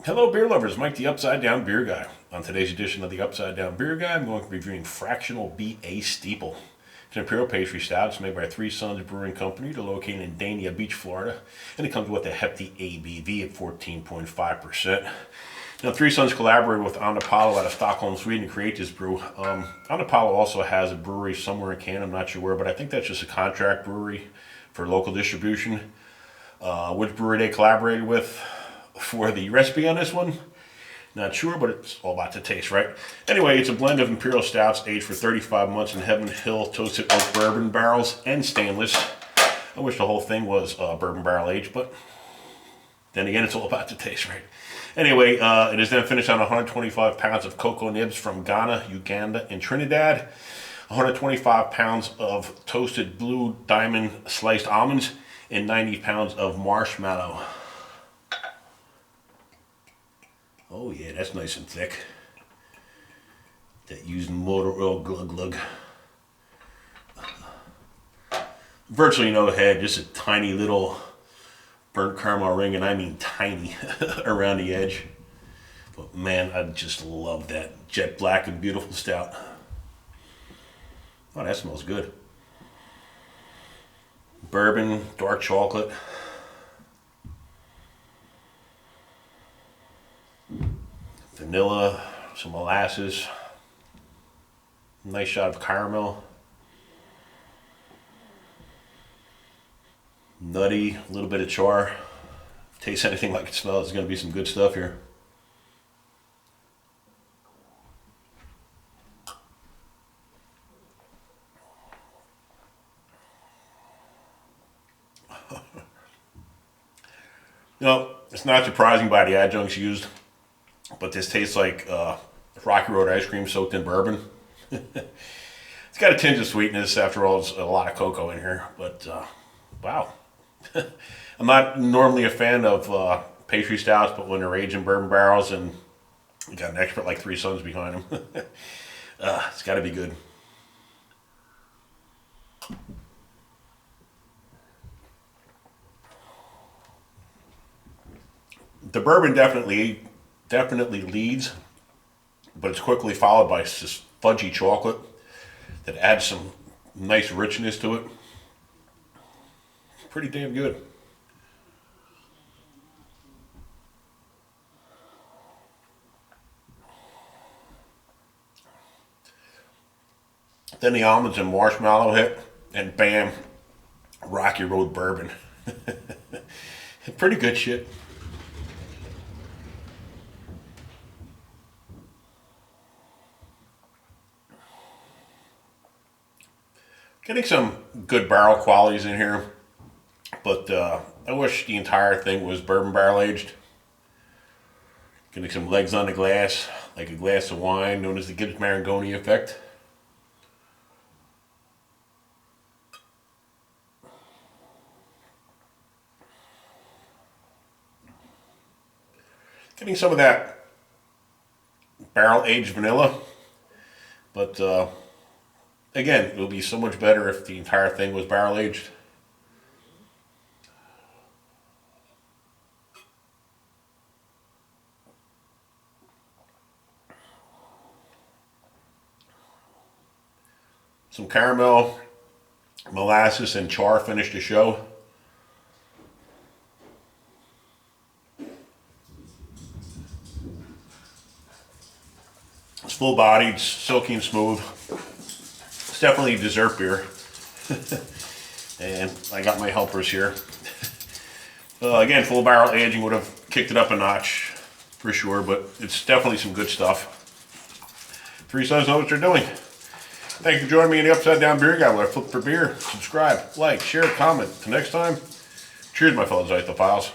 Hello, beer lovers. Mike, the Upside Down Beer Guy. On today's edition of the Upside Down Beer Guy, I'm going to be reviewing Fractional BA Steeple. It's an imperial pastry stout. It's made by Sons Brewing Company. They're located in Dania Beach, Florida, and it comes with a hefty ABV at 14.5%. Now, Sons collaborated with Omnipollo out of Stockholm, Sweden, to create this brew. Omnipollo also has a brewery somewhere in Canada. I'm not sure where, but I think that's just a contract brewery for local distribution. Which brewery they collaborated with for the recipe on this one, not sure, but it's all about the taste, right? Anyway, it's a blend of imperial stouts aged for 35 months in Heaven Hill toasted oak bourbon barrels and stainless. I wish the whole thing was bourbon barrel aged, but then again, it's all about the taste, right? Anyway, it is then finished on 125 pounds of cocoa nibs from Ghana, Uganda, and Trinidad, 125 pounds of toasted blue diamond sliced almonds, and 90 pounds of marshmallow. Oh yeah, that's nice and thick. That used motor oil glug glug. Virtually no head, just a tiny little burnt caramel ring, and I mean tiny, around the edge. But man, I just love that jet black and beautiful stout. Oh, that smells good. Bourbon, dark chocolate. Vanilla, some molasses, nice shot of caramel, nutty, a little bit of char. Tastes anything like it smells, it's going to be some good stuff here. You know, it's not surprising by the adjuncts used, but this tastes like Rocky Road ice cream soaked in bourbon. It's got a tinge of sweetness. After all, there's a lot of cocoa in here. But wow, I'm not normally a fan of pastry stouts, but when they're aged in bourbon barrels and you got an expert like Sons behind them, it's got to be good. The bourbon definitely leads, but it's quickly followed by this fudgy chocolate that adds some nice richness to it. Pretty damn good. Then the almonds and marshmallow hit, and bam, Rocky Road bourbon. Pretty good shit. Getting some good barrel qualities in here, but I wish the entire thing was bourbon barrel aged. Getting some legs on the glass, like a glass of wine, known as the Gibbs Marangoni effect. Getting some of that barrel aged vanilla, but again, it would be so much better if the entire thing was barrel aged. Some caramel, molasses, and char finish the show. It's full bodied, silky and smooth. It's definitely a dessert beer. And I got my helpers here. Again, full barrel aging would have kicked it up a notch for sure, but it's definitely some good stuff. Sons know what they're doing. Thank you for joining me in the Upside Down Beer Guy, where I flip for beer. Subscribe, like, share, comment. Till next time, cheers, my fellow Zythophiles.